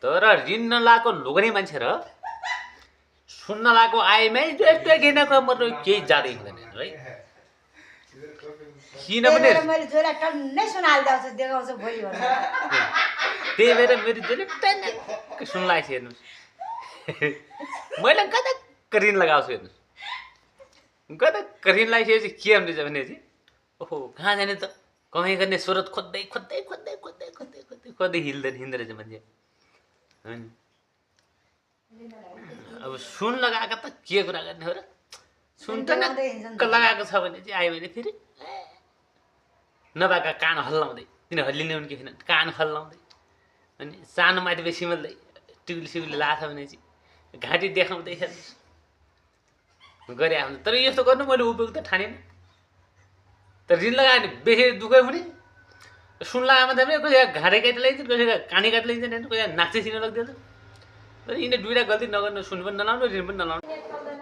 तर ऋण नलाएको लोग्ने मान्छे र सुन नलाएको आइमै यस्तो घेनाको मतलब केही जाँदै हुँदैन है किनभने मैले जोला टन्नै सुनाल्दाउँछु देखाउँछु भोलि भन्नु त्यही भएर मेरो जोले टन्नै सुनलाएको छ हेर्नुहोस् मैले गदक्क ऋण लगाउँछु हेर्नुहोस् गदक्क ऋण लगाइसकेपछि के हुँदैछ भने चाहिँ ओहो कहाँ जाने त कमाइ गर्ने स्रोत खोज्दै खोज्दै खोज्दै खोज्दै खोज्दै खोज्दै खोज्दै हिँड्दो रहेछ मान्छे अब सुन लगाएको त के कुरा गर्ने हो र सुन टनक्क लगाएको छ भने चाहिँ आयो भने फेरि नभएका कान हल्लाउँदै किन हल्लिने उनके छैन कान हल्लाउँदै अनि सानो माथि सिमल्दै टिउली सिउली लाछ भने चाहिँ घाँटी देखाउँदै गरे आफ्नो तर यस्तो गर्नु मैले उपयुक्त ठानेन तर ऋण लगायो भने बेसी दुःखै हुने सुन लगायो भने कसै घाँटे काटि लगाइन्छ कसै कानी काटि लगाइन्छ कसै नाच्दै सिन लगिदिन्छ तर यिनीहरू दुइटा गल्ती नगर्नु सुन पनि नलाउनु ऋण पनि नलाउनु